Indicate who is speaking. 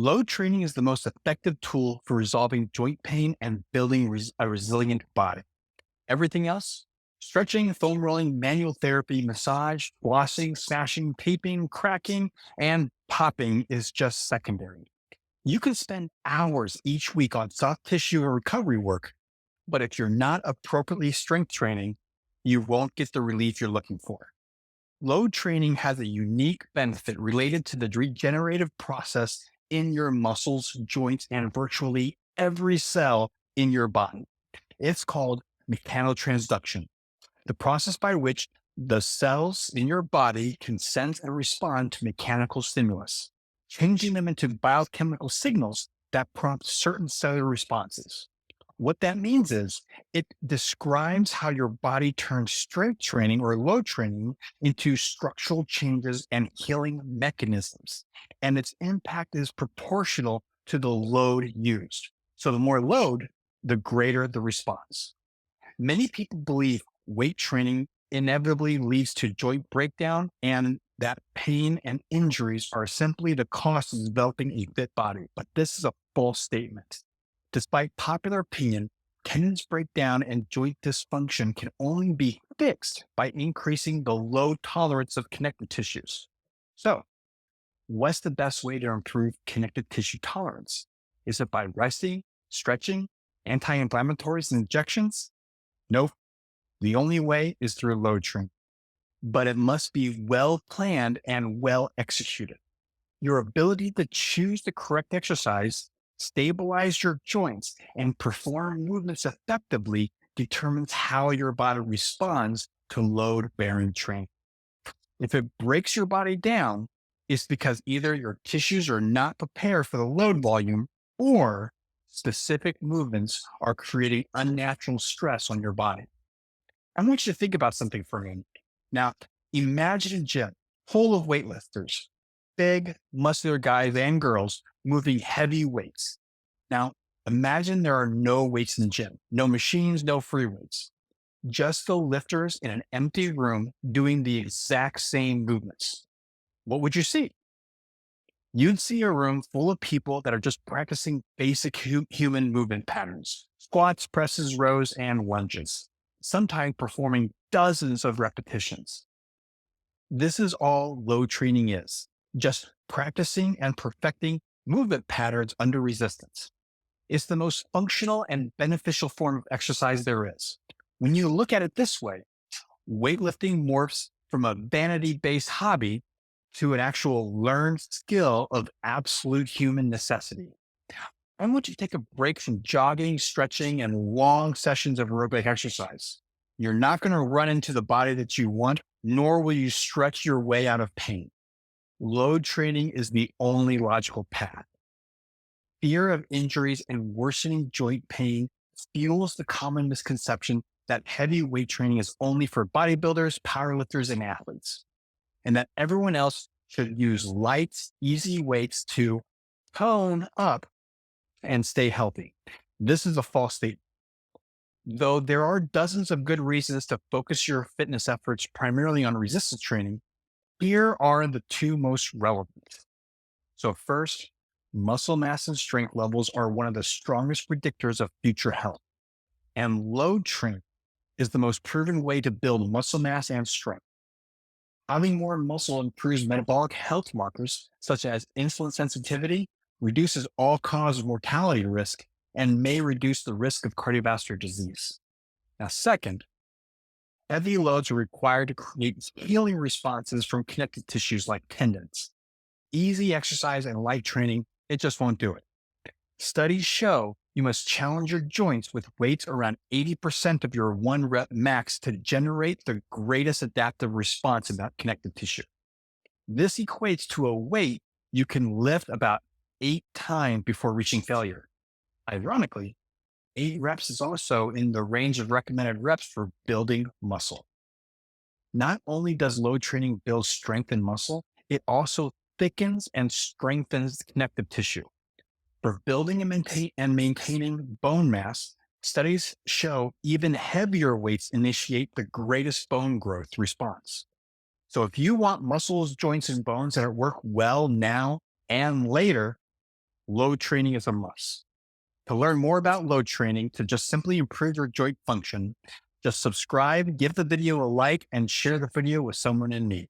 Speaker 1: Load training is the most effective tool for resolving joint pain and building a resilient body. Everything else, stretching, foam rolling, manual therapy, massage, flossing, smashing, taping, cracking, and popping is just secondary. You can spend hours each week on soft tissue or recovery work, but if you're not appropriately strength training, you won't get the relief you're looking for. Load training has a unique benefit related to the regenerative process in your muscles, joints, and virtually every cell in your body. It's called mechanotransduction, the process by which the cells in your body can sense and respond to mechanical stimulus, changing them into biochemical signals that prompt certain cellular responses. What that means is it describes how your body turns strength training or load training into structural changes and healing mechanisms. And its impact is proportional to the load used. So the more load, the greater the response. Many people believe weight training inevitably leads to joint breakdown and that pain and injuries are simply the cost of developing a fit body. But this is a false statement. Despite popular opinion, tendons breakdown and joint dysfunction can only be fixed by increasing the load tolerance of connective tissues. So, what's the best way to improve connective tissue tolerance? Is it by resting, stretching, anti-inflammatories, and injections? Nope. The only way is through load training, but it must be well planned and well executed. Your ability to choose the correct exercise, stabilize your joints, and perform movements effectively determines how your body responds to load bearing training. If it breaks your body down, it's because either your tissues are not prepared for the load volume or specific movements are creating unnatural stress on your body. I want you to think about something for a minute. Now, imagine a gym full of weightlifters, big, muscular guys and girls moving heavy weights. Now, imagine there are no weights in the gym, no machines, no free weights, just the lifters in an empty room doing the exact same movements. What would you see? You'd see a room full of people that are just practicing basic human movement patterns, squats, presses, rows, and lunges, sometimes performing dozens of repetitions. This is all load training is, just practicing and perfecting movement patterns under resistance. It's the most functional and beneficial form of exercise there is. When you look at it this way, weightlifting morphs from a vanity-based hobby to an actual learned skill of absolute human necessity. I want you to take a break from jogging, stretching, and long sessions of aerobic exercise. You're not going to run into the body that you want, nor will you stretch your way out of pain. Load training is the only logical path. Fear of injuries and worsening joint pain fuels the common misconception that heavy weight training is only for bodybuilders, powerlifters, and athletes, and that everyone else should use light, easy weights to tone up and stay healthy. This is a false statement. Though there are dozens of good reasons to focus your fitness efforts primarily on resistance training, here are the two most relevant. So first, muscle mass and strength levels are one of the strongest predictors of future health. And load training is the most proven way to build muscle mass and strength. Having more muscle improves metabolic health markers such as insulin sensitivity, reduces all-cause mortality risk, and may reduce the risk of cardiovascular disease. Now, second, heavy loads are required to create healing responses from connective tissues like tendons. Easy exercise and light training, it just won't do it. Studies show you must challenge your joints with weights around 80% of your 1 rep max to generate the greatest adaptive response in that connective tissue. This equates to a weight you can lift about 8 times before reaching failure. Ironically, 8 reps is also in the range of recommended reps for building muscle. Not only does load training build strength in muscle, it also thickens and strengthens the connective tissue. For building and maintaining bone mass, studies show even heavier weights initiate the greatest bone growth response. So if you want muscles, joints, and bones that work well now and later, load training is a must. To learn more about load training to just simply improve your joint function, just subscribe, give the video a like, and share the video with someone in need.